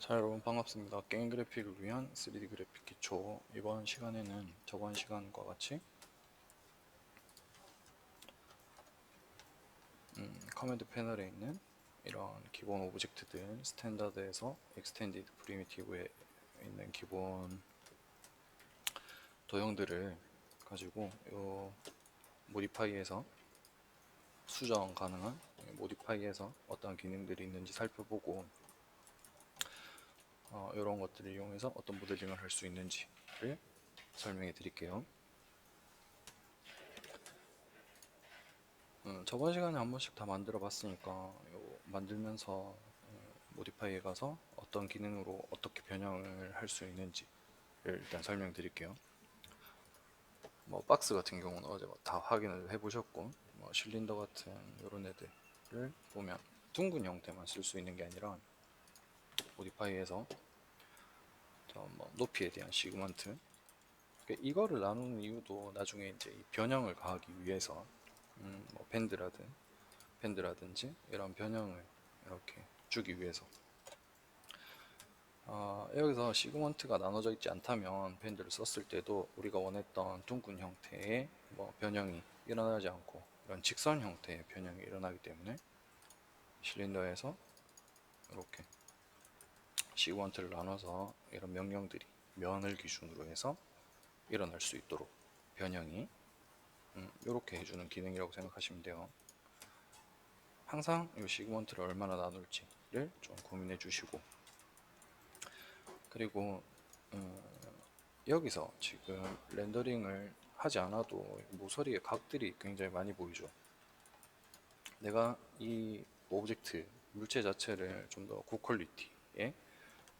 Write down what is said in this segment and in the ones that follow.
자, 여러분 반갑습니다. 게임 그래픽을 위한 3D 그래픽 기초. 이번 시간에는 저번 시간과 같이 커맨드 패널에 있는 이런 기본 오브젝트들, 스탠다드에서 익스텐디드 프리미티브에 있는 기본 도형들을 가지고 요 모디파이에서 수정 가능한 모디파이에서 어떤 기능들이 있는지 살펴보고 이런 것들을 이용해서 어떤 모델링을 할 수 있는지를 설명해 드릴게요. 저번 시간에 한 번씩 다 만들어 봤으니까 만들면서 모디파이에 가서 어떤 기능으로 어떻게 변형을 할 수 있는지를 일단 설명드릴게요. 뭐 박스 같은 경우는 어제 다 확인을 해보셨고, 뭐 실린더 같은 이런 애들을 보면 둥근 형태만 쓸 수 있는 게 아니라 모디파이에서 뭐 높이에 대한 시그먼트, 그러니까 이거를 나누는 이유도 나중에 이제 이 변형을 가하기 위해서 뭐 밴드라든지 이런 변형을 이렇게 주기 위해서 여기서 시그먼트가 나눠져 있지 않다면 밴드를 썼을 때도 우리가 원했던 둥근 형태의 뭐 변형이 일어나지 않고 이런 직선 형태의 변형이 일어나기 때문에 실린더에서 이렇게 시그먼트를 나눠서 이런 명령들이 면을 기준으로 해서 일어날 수 있도록 변형이 이렇게 해주는 기능이라고 생각하시면 돼요. 항상 이 시그먼트를 얼마나 나눌지를 좀 고민해 주시고, 그리고 여기서 지금 렌더링을 하지 않아도 모서리의 각들이 굉장히 많이 보이죠. 내가 이 오브젝트 물체 자체를 좀 더 고퀄리티의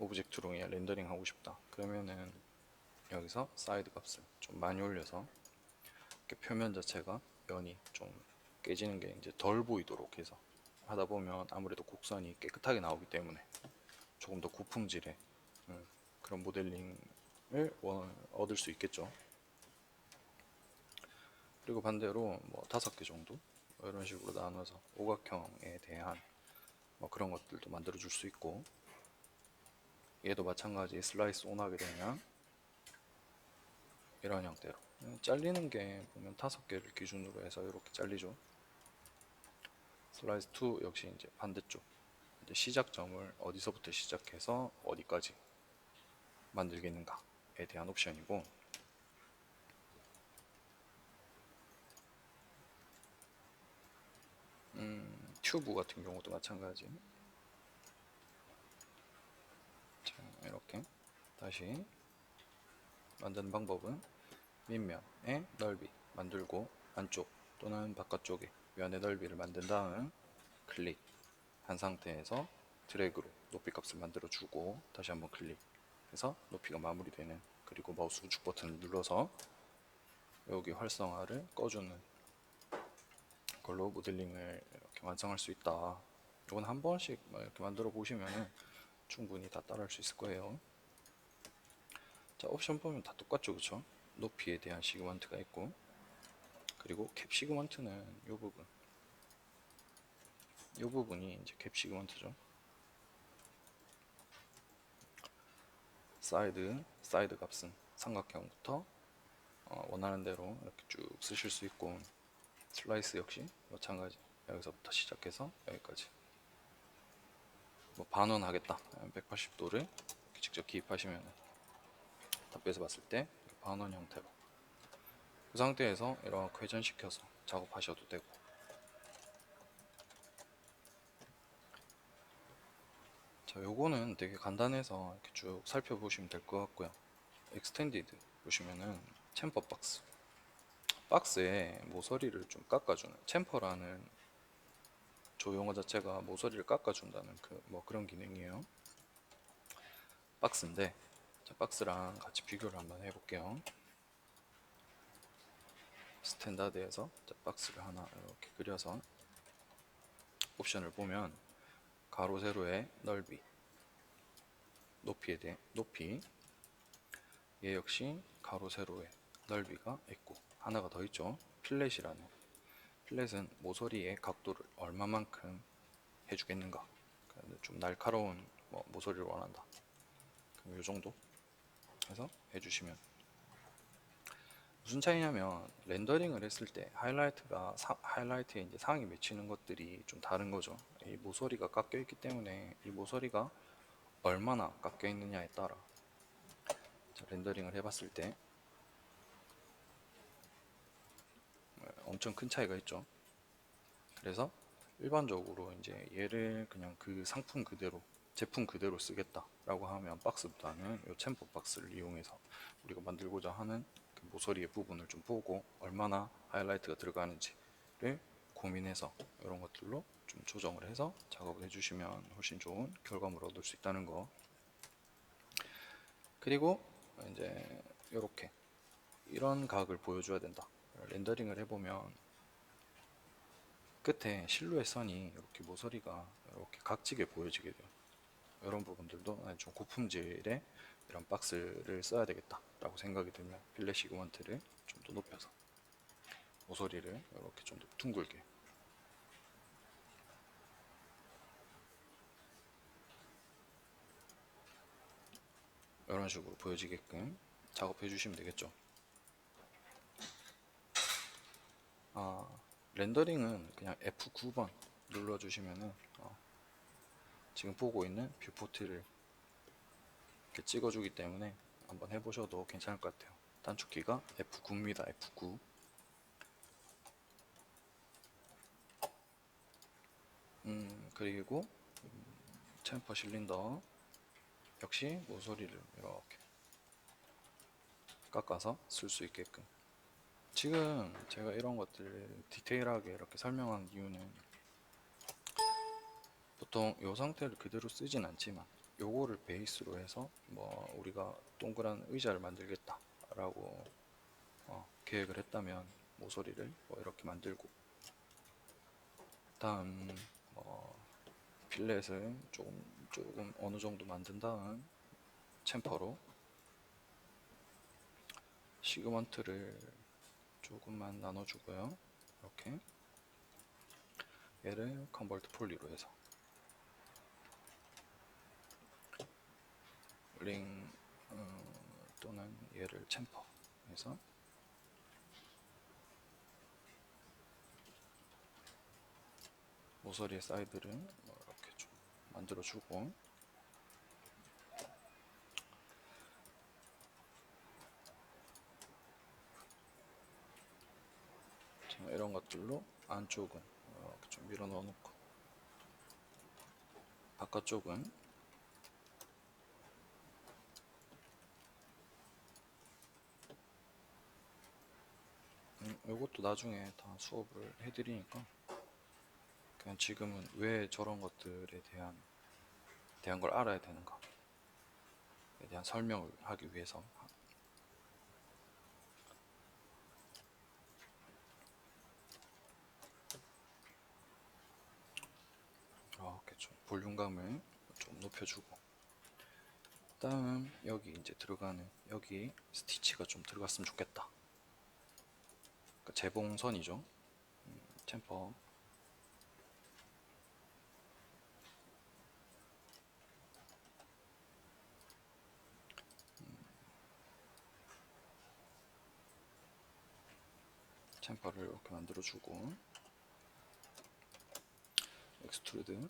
오브젝트로 그냥 렌더링 하고 싶다 그러면은 여기서 사이드 값을 좀 많이 올려서 이렇게 표면 자체가 면이 좀 깨지는 게 이제 덜 보이도록 해서 하다 보면 아무래도 곡선이 깨끗하게 나오기 때문에 조금 더 고품질의 그런 모델링을 얻을 수 있겠죠. 그리고 반대로 뭐 5개 정도 이런 식으로 나눠서 오각형에 대한 뭐 그런 것들도 만들어 줄 수 있고, 얘도 마찬가지 슬라이스 온 하게 되면 이런 형태로 잘리는 게 보면 5개를 기준으로 해서 이렇게 잘리죠. 슬라이스 2 역시 이제 반대쪽, 이제 시작점을 어디서부터 시작해서 어디까지 만들겠는가에 대한 옵션이고, 튜브 같은 경우도 마찬가지. 자, 이렇게 다시 만드는 방법은 밑면의 넓이 만들고 안쪽 또는 바깥쪽에 면의 넓이를 만든 다음 클릭한 상태에서 드래그로 높이 값을 만들어 주고 다시 한번 클릭해서 높이가 마무리되는, 그리고 마우스 우측 버튼을 눌러서 여기 활성화를 꺼주는 걸로 모델링을 이렇게 완성할 수 있다. 이건 한 번씩 이렇게 만들어 보시면 충분히 다 따라할 수 있을 거예요. 자, 옵션 보면 다 똑같죠, 그쵸? 높이에 대한 시그먼트가 있고, 그리고 캡 시그먼트는 이 부분이 이제 캡 시그먼트죠. 사이드 값은 삼각형부터 원하는 대로 이렇게 쭉 쓰실 수 있고, 슬라이스 역시 마찬가지 여기서부터 시작해서 여기까지 뭐 반원하겠다 180도를 직접 기입하시면 탑에서 봤을 때 반원 형태로 그 상태에서 이렇게 회전시켜서 작업하셔도 되고, 자, 요거는 되게 간단해서 이렇게 쭉 살펴보시면 될 것 같고요. 익스텐디드 보시면은 챔퍼 박스에 모서리를 좀 깎아주는, 챔퍼라는 조용어 자체가 모서리를 깎아준다는 뭐 그런 기능이에요. 박스인데, 자, 박스랑 같이 비교를 한번 해볼게요. 스탠다드에서 박스를 하나 이렇게 그려서 옵션을 보면 가로 세로의 넓이, 높이에 대해 높이, 얘 역시 가로 세로의 넓이가 있고 하나가 더 있죠. 필렛이라는, 모서리의 각도를 얼마만큼 해주겠는가, 좀 날카로운 뭐 모서리를 원한다. 그럼 이 정도 해서 해주시면. 무슨 차이냐면 렌더링을 했을 때 하이라이트에 이제 상이 맺히는 것들이 좀 다른 거죠. 이 모서리가 깎여 있기 때문에 이 모서리가 얼마나 깎여 있느냐에 따라 자, 렌더링을 해봤을 때 엄청 큰 차이가 있죠. 그래서 일반적으로 이제 얘를 그냥 그 상품 그대로 제품 그대로 쓰겠다라고 하면 박스보다는 이 챔퍼 박스를 이용해서 우리가 만들고자 하는 그 모서리의 부분을 좀 보고 얼마나 하이라이트가 들어가는지를 고민해서 이런 것들로 좀 조정을 해서 작업을 해주시면 훨씬 좋은 결과물을 얻을 수 있다는 거. 그리고 이제 이렇게 이런 각을 보여줘야 된다. 렌더링을 해보면 끝에 실루엣 선이 이렇게 모서리가 이렇게 각지게 보여지게 돼요. 이런 부분들도 좀 고품질의 이런 박스를 써야 되겠다 라고 생각이 들면 필렛 시그먼트를 좀 더 높여서 모서리를 이렇게 좀 더 둥글게 이런 식으로 보여지게끔 작업해 주시면 되겠죠. 렌더링은 그냥 F9번 눌러주시면은 지금 보고 있는 뷰포트를 이렇게 찍어주기 때문에 한번 해보셔도 괜찮을 것 같아요. 단축키가 F9입니다. F9. 그리고 챔퍼 실린더 역시 모서리를 이렇게 깎아서 쓸 수 있게끔. 지금 제가 이런 것들을 디테일하게 이렇게 설명한 이유는 보통 이 상태를 그대로 쓰진 않지만 요거를 베이스로 해서 뭐 우리가 동그란 의자를 만들겠다 라고 계획을 했다면 모서리를 뭐 이렇게 만들고 다음 필렛을 조금 어느 정도 만든 다음 챔퍼로 시그먼트를 조금만 나눠주고요. 이렇게 얘를 컨버트 폴리로 해서 링 또는 얘를 챔퍼 해서 모서리의 사이드를 이렇게 좀 만들어주고 이런 것들로 안쪽은 이렇게 좀 밀어 넣어 놓고 바깥쪽은 이것도 나중에 다 수업을 해드리니까 그냥 지금은 왜 저런 것들에 대한 걸 알아야 되는가에 대한 설명을 하기 위해서 이렇게 좀 볼륨감을 좀 높여주고 다음 여기 이제 들어가는 여기 스티치가 좀 들어갔으면 좋겠다. 그러니까 재봉선이죠. 챔퍼 챔퍼를 이렇게 만들어주고 엑스트루드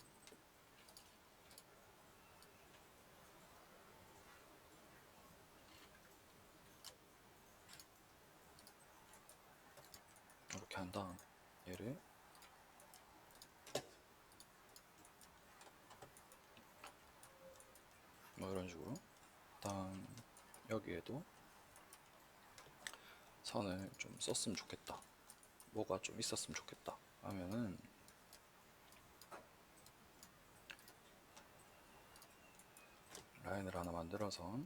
이렇게 한 다음 얘를 뭐 이런 식으로 다음 여기에도 선을 좀 썼으면 좋겠다. 뭐가 좀 있었으면 좋겠다 하면은 라인을 하나 만들어서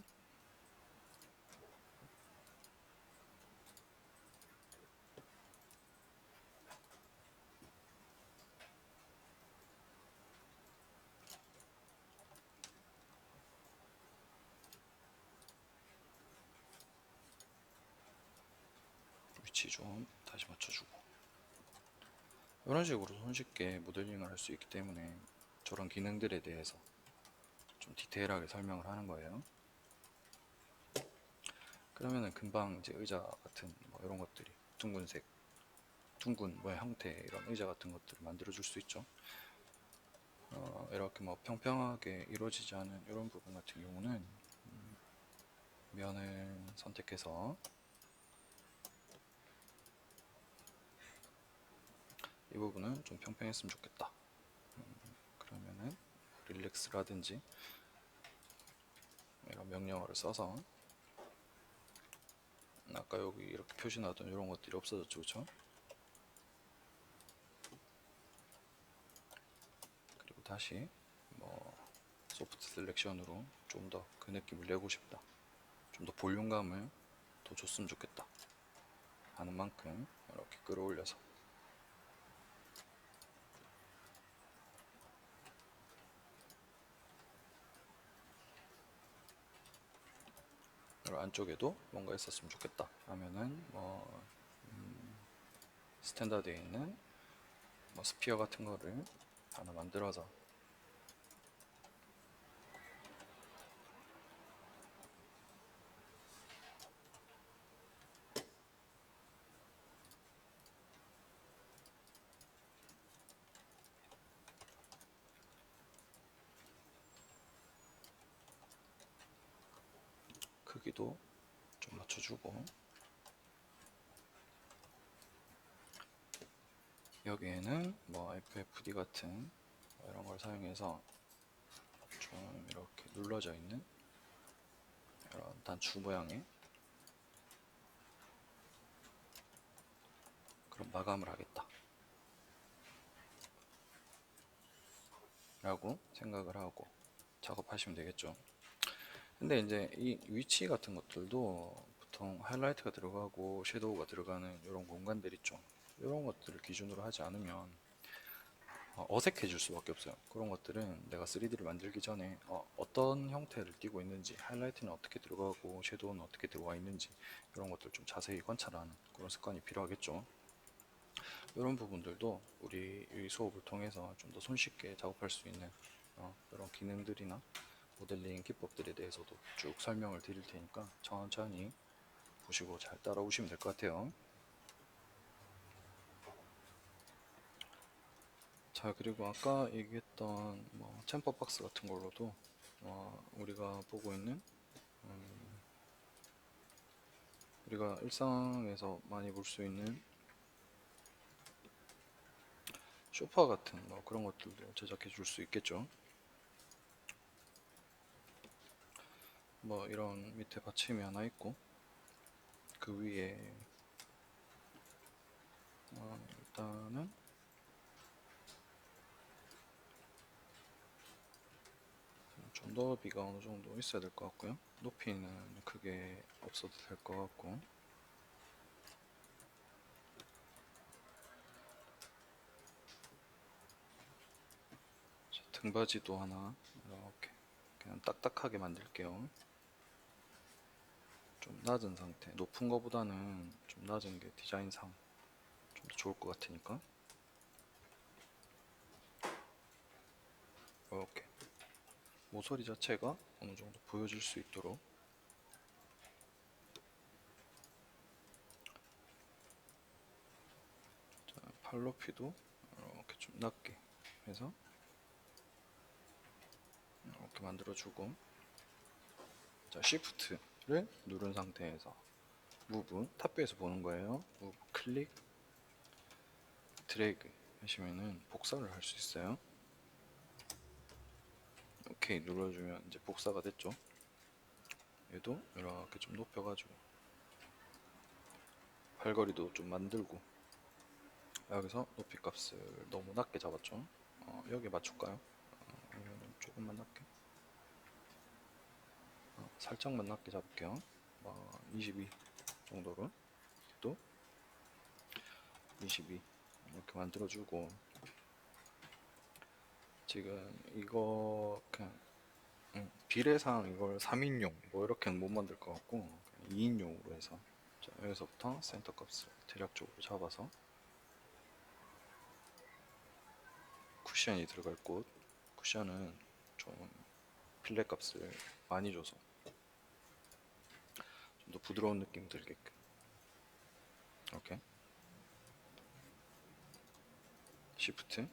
위치 좀 다시 맞춰주고 이런 식으로 손쉽게 모델링을 할 수 있기 때문에 저런 기능들에 대해서 좀 디테일하게 설명을 하는 거예요. 그러면은 금방 이제 의자 같은 뭐 이런 것들이 둥근색, 둥근 모양 형태 이런 의자 같은 것들을 만들어 줄 수 있죠. 이렇게 뭐 평평하게 이루어지지 않은 이런 부분 같은 경우는 면을 선택해서 이 부분은 좀 평평했으면 좋겠다. 그러면은 릴렉스라든지 이런 명령어를 써서 아까 여기 이렇게 표시 나왔던 이런 것들이 없어졌죠, 그쵸? 그리고 다시 뭐 소프트 셀렉션으로 좀 더 그 느낌을 내고 싶다, 좀 더 볼륨감을 더 줬으면 좋겠다 하는 만큼 이렇게 끌어올려서 그리고 안쪽에도 뭔가 있었으면 좋겠다 하면은 뭐 스탠다드에 있는 뭐 스피어 같은 거를 하나 만들어서 크기도 좀 맞춰주고, 여기에는 뭐 FFD 같은 뭐 이런 걸 사용해서 좀 이렇게 눌러져 있는 이런 단추 모양의 그런 마감을 하겠다 라고 생각을 하고 작업하시면 되겠죠. 근데 이제 이 위치 같은 것들도 보통 하이라이트가 들어가고 섀도우가 들어가는 이런 공간들 있죠. 이런 것들을 기준으로 하지 않으면 어색해질 수밖에 없어요. 그런 것들은 내가 3D를 만들기 전에 어떤 형태를 띠고 있는지, 하이라이트는 어떻게 들어가고 섀도우는 어떻게 들어가 있는지 이런 것들 좀 자세히 관찰하는 그런 습관이 필요하겠죠. 이런 부분들도 우리 이 수업을 통해서 좀 더 손쉽게 작업할 수 있는 이런 기능들이나 모델링 기법들에 대해서도 쭉 설명을 드릴 테니까 천천히 보시고 잘 따라오시면 될 것 같아요. 자, 그리고 아까 얘기했던 뭐 챔퍼 박스 같은 걸로도 우리가 보고 있는 우리가 일상에서 많이 볼 수 있는 소파 같은 뭐 그런 것들도 제작해 줄 수 있겠죠. 뭐 이런 밑에 받침이 하나 있고 그 위에 일단은 좀 너비가 어느 정도 있어야 될 것 같고요. 높이는 크게 없어도 될 것 같고, 자, 등받이도 하나 이렇게 그냥 딱딱하게 만들게요. 좀 낮은 상태, 높은 거보다는 좀 낮은 게 디자인상 좀 더 좋을 것 같으니까 이렇게 모서리 자체가 어느 정도 보여질 수 있도록, 자, 팔 높이도 이렇게 좀 낮게 해서 이렇게 만들어주고, 자, Shift를 누른 상태에서 무브 탑뷰에서 보는 거예요. 무브 클릭 드래그 하시면은 복사를 할 수 있어요. 오케이 눌러주면 이제 복사가 됐죠. 얘도 이렇게 좀 높여가지고 팔걸이도 좀 만들고, 여기서 높이 값을 너무 낮게 잡았죠. 여기에 맞출까요? 아니면 조금만 낮게, 살짝만 낮게 잡을게요. 22 정도로, 또 22 이렇게 만들어주고, 지금 이거 그냥 비례상 이걸 3인용 뭐 이렇게는 못 만들 것 같고 2인용으로 해서, 자, 여기서부터 센터 값을 대략적으로 잡아서 쿠션이 들어갈 곳, 쿠션은 좀 필렛 값을 많이 줘서 좀 더 부드러운 느낌 들게끔 이렇게 시프트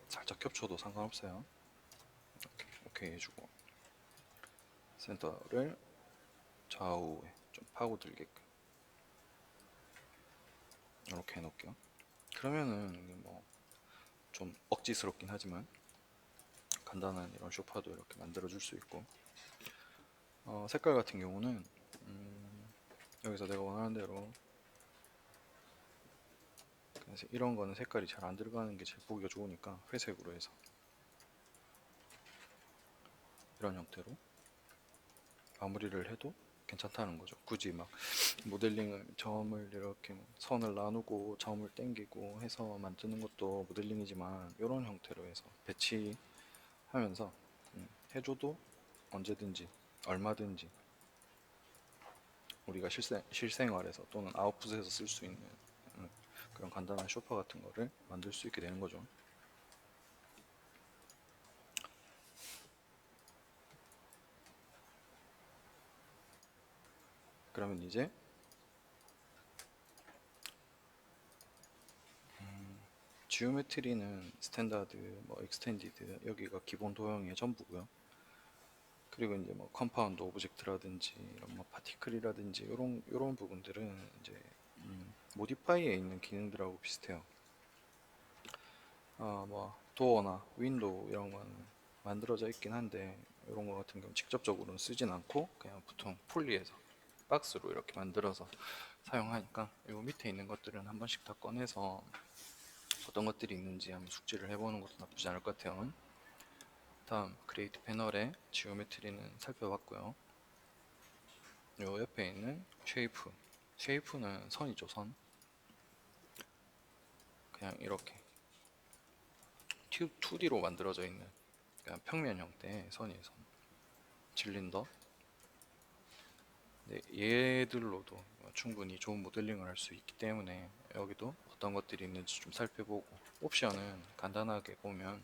살짝 겹쳐도 상관없어요. 이렇게 오케이 해주고 센터를 좌우에 좀 파고들게끔 이렇게 해놓을게요. 그러면은 뭐 좀 억지스럽긴 하지만 간단한 이런 쇼파도 이렇게 만들어 줄 수 있고, 색깔 같은 경우는 여기서 내가 원하는 대로, 그래서 이런 거는 색깔이 잘 안 들어가는 게 제일 보기가 좋으니까 회색으로 해서 이런 형태로 마무리를 해도 괜찮다는 거죠. 굳이 막 모델링을 점을 이렇게 선을 나누고 점을 땡기고 해서 만드는 것도 모델링이지만 이런 형태로 해서 배치하면서 해줘도 언제든지 얼마든지 우리가 실생활에서 또는 아웃풋에서 쓸 수 있는 그런 간단한 쇼파 같은 거를 만들 수 있게 되는 거죠. 그러면 이제 지오메트리는 스탠다드, 뭐 익스텐디드 여기가 기본 도형의 전부고요. 그리고 이제 뭐 컴파운드 오브젝트라든지 이런 뭐 파티클이라든지 이런 부분들은 이제 모디파이에 있는 기능들하고 비슷해요. 뭐 도어나 윈도우 이런 거는 만들어져 있긴 한데 이런 거 같은 경우 직접적으로는 쓰진 않고 그냥 보통 폴리에서 박스로 이렇게 만들어서 사용하니까 이 밑에 있는 것들은 한 번씩 다 꺼내서 어떤 것들이 있는지 한번 숙지를 해보는 것도 나쁘지 않을 것 같아요. 다음 크리에이트 패널에 지오메트리는 살펴봤고요. 요 옆에 있는 쉐이프는 선이죠. 선. 그냥 이렇게 2D로 만들어져 있는 그냥 평면 형태의 선이에요. 선. 실린더. 네, 얘들로도 충분히 좋은 모델링을 할 수 있기 때문에 여기도 어떤 것들이 있는지 좀 살펴보고, 옵션은 간단하게 보면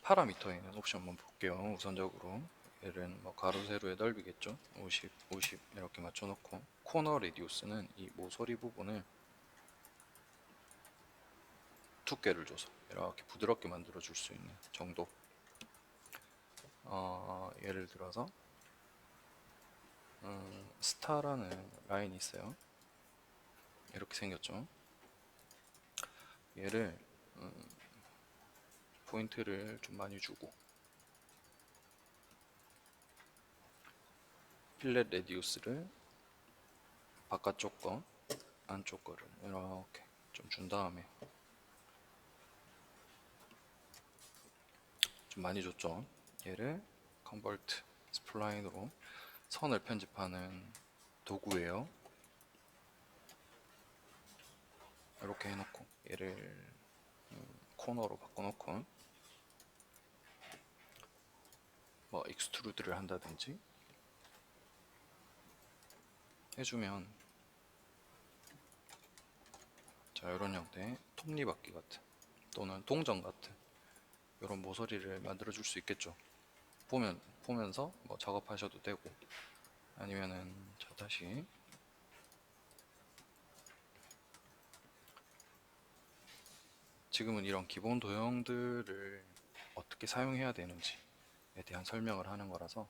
파라미터에 있는 옵션 한번 볼게요. 우선적으로 얘는 뭐 가로 세로의 넓이겠죠. 50, 50 이렇게 맞춰놓고, 코너 레디우스는 이 모서리 부분을 두께를 줘서 이렇게 부드럽게 만들어 줄 수 있는 정도. 예를 들어서 스타라는 라인이 있어요. 이렇게 생겼죠. 얘를 포인트를 좀 많이 주고 필렛 레디우스를 바깥쪽 거 안쪽 거를 이렇게 좀 준 다음에, 좀 많이 줬죠. 얘를 컨버트 스플라인으로 선을 편집하는 도구예요. 이렇게 해놓고 얘를 코너로 바꿔놓고 뭐 익스트루드를 한다든지 해주면, 자 이런 형태의 톱니바퀴 같은 또는 동전 같은 이런 모서리를 만들어 줄 수 있겠죠. 보면서 뭐 작업하셔도 되고, 아니면은 자 다시 지금은 이런 기본 도형들을 어떻게 사용해야 되는지에 대한 설명을 하는 거라서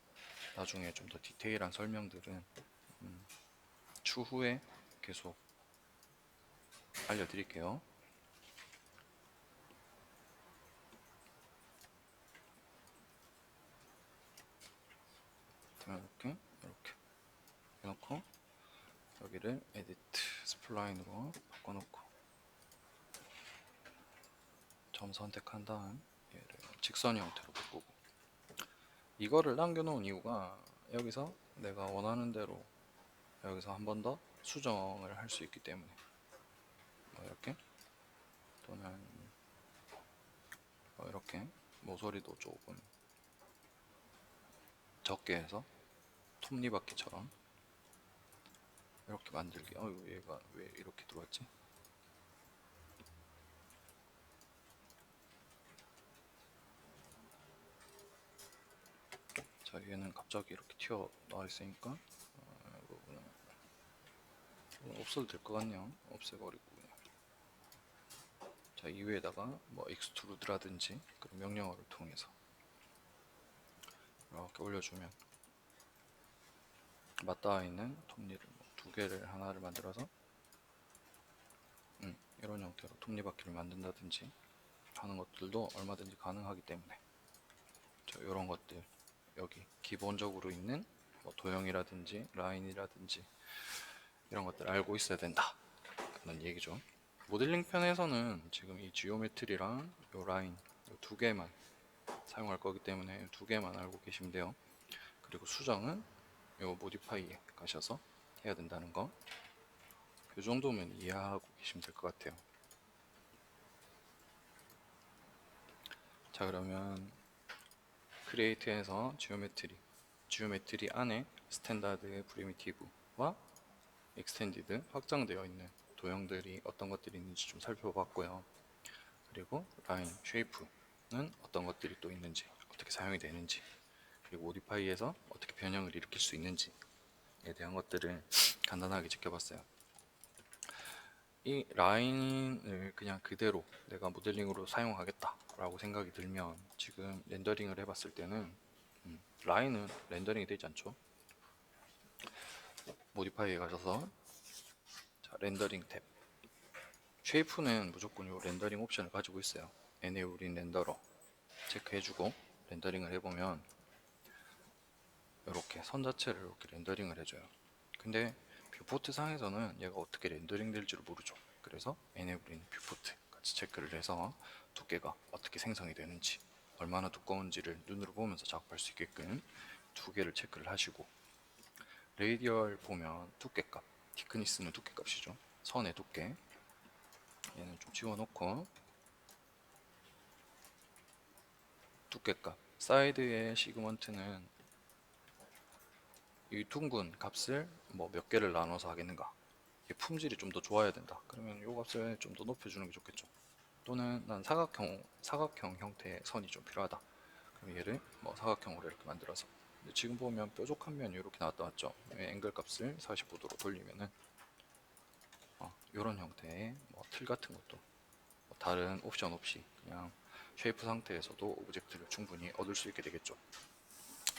나중에 좀 더 디테일한 설명들은 추후에 계속 알려드릴게요. 이렇게 해놓고 여기를 에디트 스플라인으로 바꿔놓고 점 선택한 다음 얘를 직선 형태로 바꾸고, 이거를 남겨놓은 이유가 여기서 내가 원하는 대로 여기서 한 번 더 수정을 할 수 있기 때문에, 뭐 이렇게 또는 뭐 이렇게 모서리도 조금 적게 해서 톱니바퀴처럼 이렇게 만들기. 얘가 왜 이렇게 들어왔지? 자, 얘는 갑자기 이렇게 튀어나와 있으니까 이 부분은 없어도 될 것 같네요. 없애버리고 그냥. 자, 이외에다가 뭐 익스트루드라든지 그런 명령어를 통해서 이렇게 올려주면 맞닿아 있는 톱니를 두 개를 하나를 만들어서 이런 형태로 톱니바퀴를 만든다든지 하는 것들도 얼마든지 가능하기 때문에 이런 것들 여기 기본적으로 있는 뭐 도형이라든지 라인이라든지 이런 것들 알고 있어야 된다 라는 얘기죠. 모델링 편에서는 지금 이 지오메트리랑 요 라인 요 두 개만 사용할 거기 때문에 두 개만 알고 계시면 돼요. 그리고 수정은 요 모디파이에 가셔서 해야 된다는 거, 그 정도면 이해하고 계시면 될 것 같아요. 자, 그러면 크리에이트에서 지오메트리 안에 스탠다드 프리미티브와 익스텐디드 확장되어 있는 도형들이 어떤 것들이 있는지 좀 살펴봤고요. 그리고 라인, 쉐이프는 어떤 것들이 또 있는지, 어떻게 사용이 되는지, 그리고 모디파이에서 어떻게 변형을 일으킬 수 있는지에 대한 것들을 간단하게 지켜봤어요. 이 라인을 그냥 그대로 내가 모델링으로 사용하겠다 라고 생각이 들면 지금 렌더링을 해봤을 때는 라인은 렌더링이 되지 않죠. 모디파이에 가셔서 자, 렌더링 탭, 쉐이프는 무조건 이 렌더링 옵션을 가지고 있어요. 에네우린 렌더러 체크해주고 렌더링을 해보면 이렇게 선 자체를 이렇게 렌더링을 해줘요. 근데 뷰포트 상에서는 얘가 어떻게 렌더링 될지를 모르죠. 그래서 에네블인 뷰포트 같이 체크를 해서 두께가 어떻게 생성이 되는지, 얼마나 두꺼운지를 눈으로 보면서 작업할 수 있게끔 두 개를 체크를 하시고, 레이디얼 보면 두께값, 티크니스는 두께값이죠. 선의 두께, 얘는 좀 지워놓고 두께값, 사이드의 시그먼트는 이 둥근 값을 뭐 몇 개를 나눠서 하겠는가, 품질이 좀 더 좋아야 된다 그러면 이 값을 좀 더 높여주는 게 좋겠죠. 또는 난 사각형 형태의 선이 좀 필요하다 그럼 얘를 뭐 사각형으로 이렇게 만들어서, 지금 보면 뾰족한 면이 이렇게 나왔다 맞죠. 앵글 값을 45도로 돌리면은 이런 형태의 뭐 틀 같은 것도 뭐 다른 옵션 없이 그냥 쉐이프 상태에서도 오브젝트를 충분히 얻을 수 있게 되겠죠.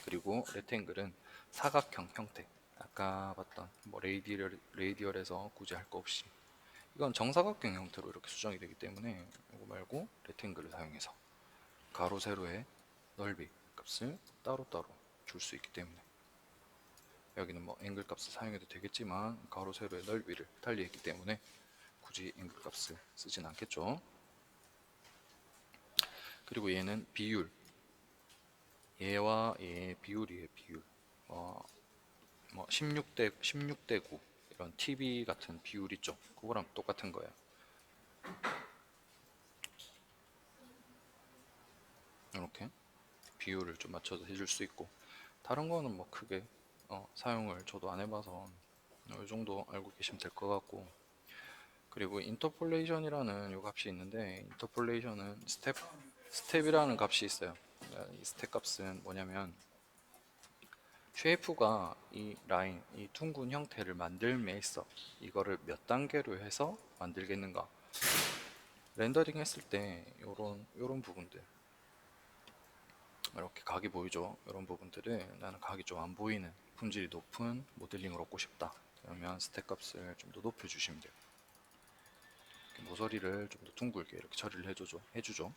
그리고 레탱글은 사각형 형태, 아까 봤던 뭐 레이디얼에서 굳이 할 거 없이 이건 정사각형 형태로 이렇게 수정이 되기 때문에 이거 말고 레탱글을 사용해서 가로 세로의 넓이 값을 따로따로 줄 수 있기 때문에, 여기는 뭐 앵글 값을 사용해도 되겠지만 가로 세로의 넓이를 달리 했기 때문에 굳이 앵글 값을 쓰진 않겠죠. 그리고 얘는 비율, 얘와 얘의 비율이에요. 비율 뭐 16대 9 이런 TV 같은 비율 있죠. 그거랑 똑같은 거예요. 이렇게 비율을 좀 맞춰서 해줄 수 있고, 다른 거는 뭐 크게 사용을 저도 안 해봐서 이 정도 알고 계시면 될 것 같고, 그리고 인터폴레이션이라는 요 값이 있는데, 인터폴레이션은 스텝이라는 값이 있어요. 이 스텝 값은 뭐냐면 쉐이프가 이 라인, 이 둥근 형태를 만들매 있어 이거를 몇 단계로 해서 만들겠는가, 렌더링 했을 때 요런 부분들 이렇게 각이 보이죠. 이런 부분들을 나는 각이 좀 안 보이는 품질이 높은 모델링을 얻고 싶다 그러면 스택 값을 좀 더 높여 주시면 돼요. 모서리를 좀 더 둥글게 이렇게 처리를 해주죠.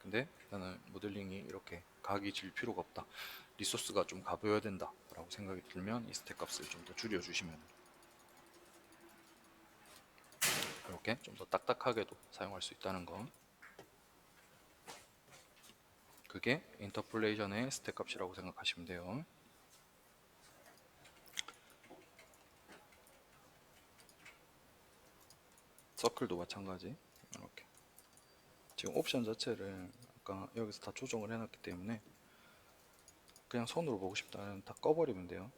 근데 나는 모델링이 이렇게 각이 질 필요가 없다, 리소스가 좀 가벼워야 된다 라고 생각이 들면 이 스택 값을 좀 더 줄여 주시면 이렇게 좀 더 딱딱하게도 사용할 수 있다는 거, 그게 인터폴레이션의 스택 값이라고 생각하시면 돼요. 서클도 마찬가지. 이렇게 지금 옵션 자체를 아까 여기서 다 조정을 해놨기 때문에 그냥 손으로 보고 싶다면 다 꺼버리면 돼요.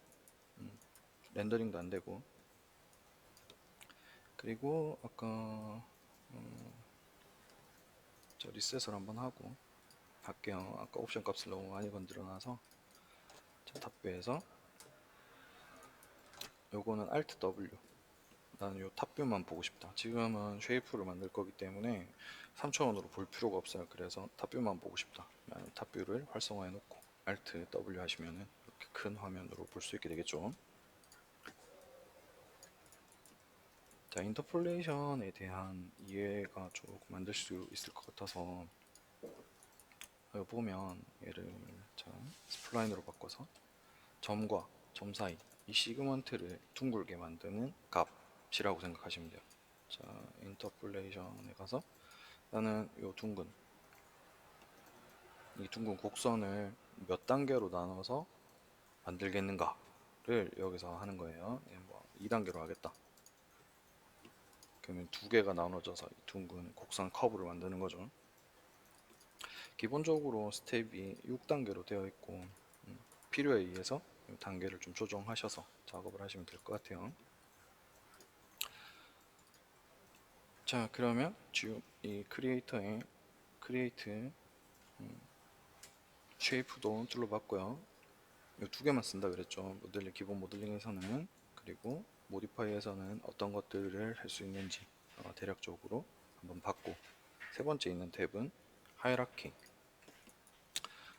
렌더링도 안 되고. 그리고 아까 저 리셋을 한번 하고 할게요. 아까 옵션 값을 너무 많이 건드려 놔서 탑뷰에서 요거는 Alt W. 나는 요 탑뷰만 보고 싶다. 지금은 쉐이프를 만들 거기 때문에 3차원으로 볼 필요가 없어요. 그래서 탑뷰만 보고 싶다. 탑뷰를 활성화해 놓고 Alt W 하시면은 이렇게 큰 화면으로 볼 수 있게 되겠죠. 자, 인터폴레이션에 대한 이해가 조금 만들 수 있을 것 같아서 여기 보면 얘를 자, 스플라인으로 바꿔서 점과 점 사이 이 시그먼트를 둥글게 만드는 값이라고 생각하시면 돼요. 자, 인터폴레이션에 가서 나는 이 둥근 곡선을 몇 단계로 나눠서 만들겠는가를 여기서 하는 거예요. 뭐 2단계로 하겠다. 그러면 두 개가 나눠져서 이 둥근 곡선 커브를 만드는 거죠. 기본적으로 스텝이 6단계로 되어 있고 필요에 의해서 단계를 좀 조정하셔서 작업을 하시면 될 것 같아요. 자, 그러면 지금 이 크리에이터에 크리에이트 쉐이프도 둘러봤고요. 이 두 개만 쓴다 그랬죠. 모델링, 기본 모델링에서는. 그리고 모디파이에서는 어떤 것들을 할 수 있는지 대략적으로 한번 봤고, 세 번째 있는 탭은 하이라키.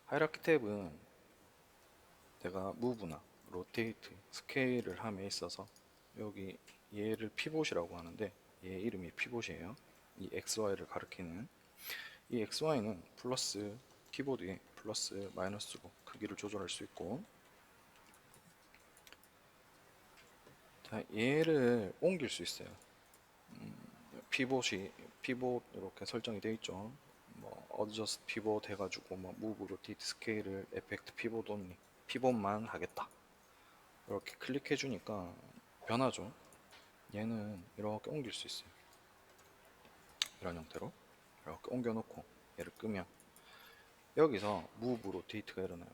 하이라키 탭은 내가 무브나 로테이트, 스케일을 함에 있어서 여기 얘를 피봇이라고 하는데 얘 이름이 피봇이에요. 이 XY를 가리키는 이 XY는 플러스 키보드에 플러스 마이너스로 크기를 조절할 수 있고, 자, 얘를 옮길 수 있어요. 피봇 이렇게 설정이 되어 있죠. 뭐 어드저스트 피봇 해가지고 뭐 무브 로테이트 스케일을 에펙트 피봇 온리 피봇만 하겠다 이렇게 클릭해 주니까 변하죠. 얘는 이렇게 옮길 수 있어요. 이런 형태로 이렇게 옮겨 놓고 얘를 끄면 여기서 무브 로테이트가 일어나요.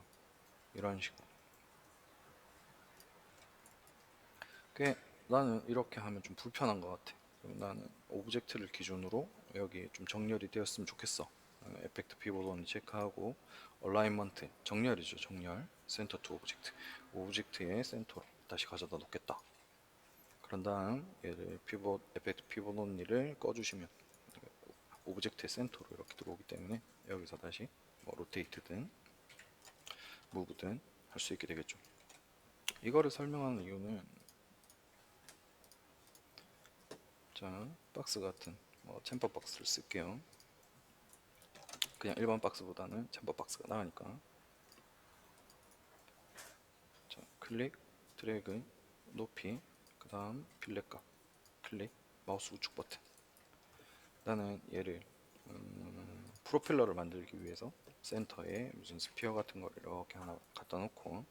이런 식으로. 나는 이렇게 하면 좀 불편한 것 같아. 나는 오브젝트를 기준으로 여기 좀 정렬이 되었으면 좋겠어. 에펙트 피봇 온 체크하고 얼라인먼트 정렬이죠. 정렬 센터 투 오브젝트 오브젝트의 센터로 다시 가져다 놓겠다. 그런 다음 얘를 피봇 에펙트 피봇 온리를 꺼주시면 오브젝트의 센터로 이렇게 들어오기 때문에 여기서 다시 뭐 로테이트든 무브든 할 수 있게 되겠죠. 이거를 설명하는 이유는 자, 박스 같은 뭐 챔버 박스를 쓸게요. 그냥 일반 박스보다는 챔버 박스가 나으니까. 자, 클릭, 드래그, 높이, 그 다음 필렛값, 클릭, 마우스 우측 버튼. 나는 얘를 프로펠러를 만들기 위해서 센터에 무슨 스피어 같은 거를 이렇게 하나 갖다 놓고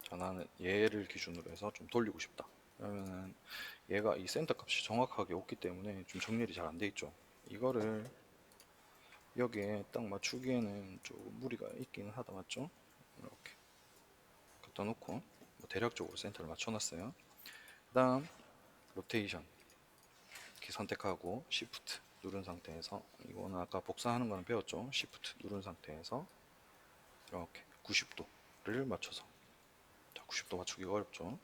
자, 나는 얘를 기준으로 해서 좀 돌리고 싶다. 그러면은 얘가 이 센터 값이 정확하게 없기 때문에 좀 정렬이 잘 안 돼 있죠. 이거를 여기에 딱 맞추기에는 조금 무리가 있긴 하다, 맞죠? 이렇게 갖다 놓고 뭐 대략적으로 센터를 맞춰놨어요. 그 다음 로테이션 이렇게 선택하고 Shift 누른 상태에서, 이거는 아까 복사하는 거는 배웠죠? Shift 누른 상태에서 이렇게 90도를 맞춰서, 자, 90도 맞추기가 어렵죠?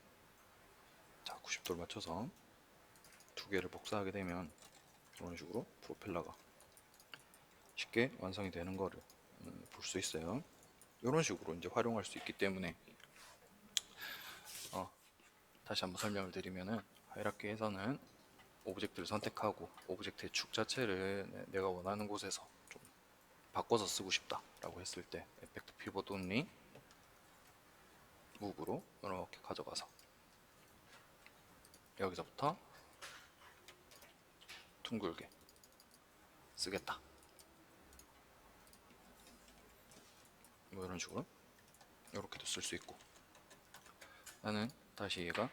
자, 90도를 맞춰서 두 개를 복사하게 되면 이런 식으로 프로펠러가 쉽게 완성이 되는 거를 볼 수 있어요. 이런 식으로 이제 활용할 수 있기 때문에 다시 한번 설명을 드리면은 하이라키에서는 오브젝트를 선택하고 오브젝트의 축 자체를 내가 원하는 곳에서 좀 바꿔서 쓰고 싶다 라고 했을 때 에펙트 피벗 온리 무브로 이렇게 가져가서 여기서부터 둥글게 쓰겠다, 뭐 이런 식으로 이렇게도 쓸 수 있고, 나는 다시 얘가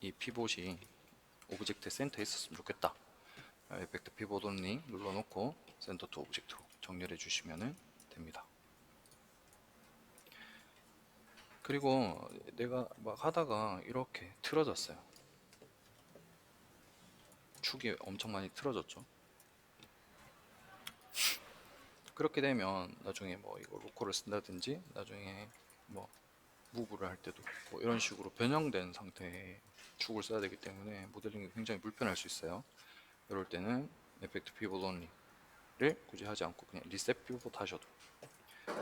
이 피봇이 오브젝트 센터에 있었으면 좋겠다. 에펙트 피봇 온리 눌러놓고 센터 투 오브젝트로 정렬해 주시면 됩니다. 그리고 내가 막 하다가 이렇게 틀어졌어요. 축이 엄청 많이 틀어졌죠. 그렇게 되면 나중에 뭐 이거 로컬을 쓴다든지 나중에 뭐 무브를 할 때도 뭐 이런 식으로 변형된 상태의 축을 써야 되기 때문에 모델링이 굉장히 불편할 수 있어요. 이럴 때는 에펙트 피봇 only를 굳이 하지 않고 그냥 리셋 피봇 하셔도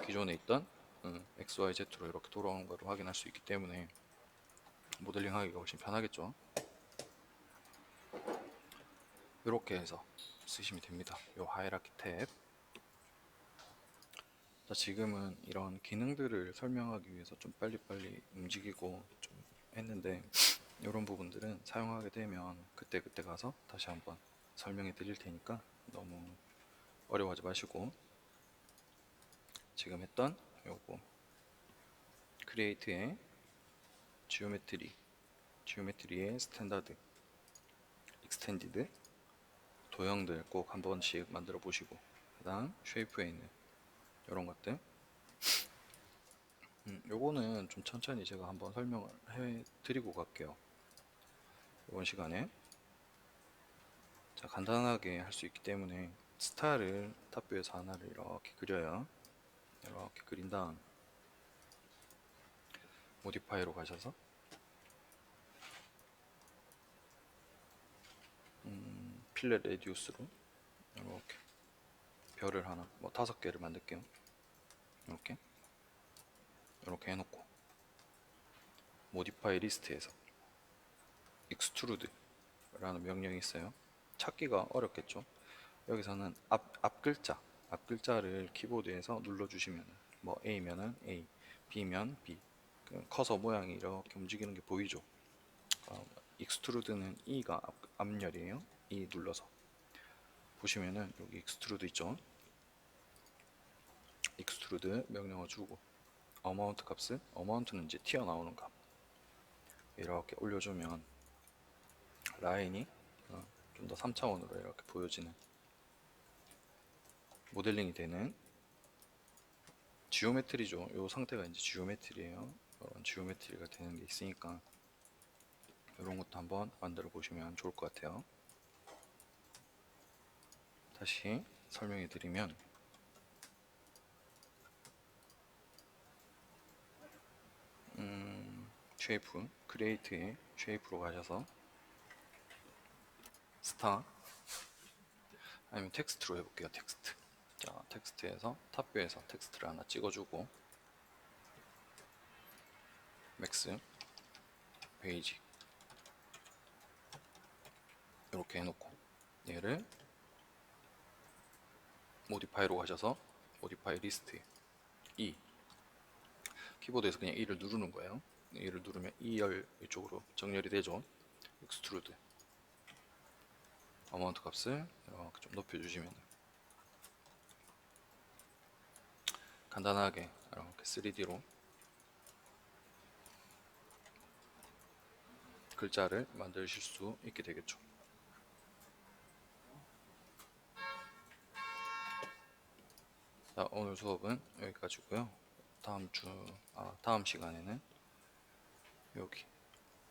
기존에 있던 XYZ로 이렇게 돌아오는 걸 확인할 수 있기 때문에 모델링 하기가 훨씬 편하겠죠. 이렇게 해서 쓰시면 됩니다. 이 하이라키 탭. 자, 지금은 이런 기능들을 설명하기 위해서 좀 빨리빨리 움직이고 좀 했는데 이런 부분들은 사용하게 되면 그때 가서 다시 한번 설명해 드릴 테니까 너무 어려워하지 마시고 지금 했던 요거 크리에이트의 지오메트리의 스탠다드, 익스텐디드 도형들 꼭 한 번씩 만들어 보시고 그 다음 쉐이프에 있는 이런 것들 요거는 좀 천천히 제가 한번 설명을 해 드리고 갈게요. 이번 시간에 자, 간단하게 할 수 있기 때문에 스타를 탑뷰에서 하나를 이렇게 그려요. 이렇게 그린 다음 모디파이로 가셔서 필렛 레디우스로 이렇게 별을 하나 뭐 5개를 만들게요. 이렇게 해놓고 모디파이 리스트에서 익스트루드라는 명령이 있어요. 찾기가 어렵겠죠. 여기서는 앞 글자를 키보드에서 눌러주시면 뭐 A면은 A, B면 B 그 커서 모양이 이렇게 움직이는 게 보이죠. 익스트루드는 E가 앞열이에요. E 눌러서 보시면은 여기 익스트루드 있죠. 익스트루드 명령어 주고 어마운트 값은 어마운트는 이제 튀어나오는 값 이렇게 올려주면 라인이 좀 더 3차원으로 이렇게 보여지는 모델링이 되는 지오메트리죠. 이 상태가 이제 지오메트리예요. 이런 지오메트리가 되는 게 있으니까 이런 것도 한번 만들어 보시면 좋을 것 같아요. 다시 설명해 드리면 쉐이프, 크리에이트의 쉐이프로 가셔서 스타 아니면 텍스트로 해볼게요. 텍스트. 자, 텍스트에서 탑뷰에서 텍스트를 하나 찍어주고 맥스 베이직 이렇게 해놓고 얘를 모디파이로 가셔서 모디파이 리스트 E 키보드에서 그냥 E를 누르는 거예요. E를 누르면 E열 이쪽으로 정렬이 되죠. 익스트루드 어마운트 값을 이렇게 좀 높여주시면 간단하게 이렇게 3D로 글자를 만드실 수 있게 되겠죠. 자, 오늘 수업은 여기까지고요. 다음 시간에는 여기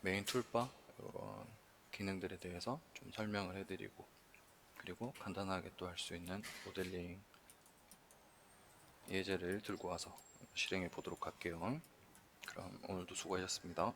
메인 툴바 이런 기능들에 대해서 좀 설명을 해드리고 그리고 간단하게 또 할 수 있는 모델링 예제를 들고 와서 실행해 보도록 할게요. 그럼 오늘도 수고하셨습니다.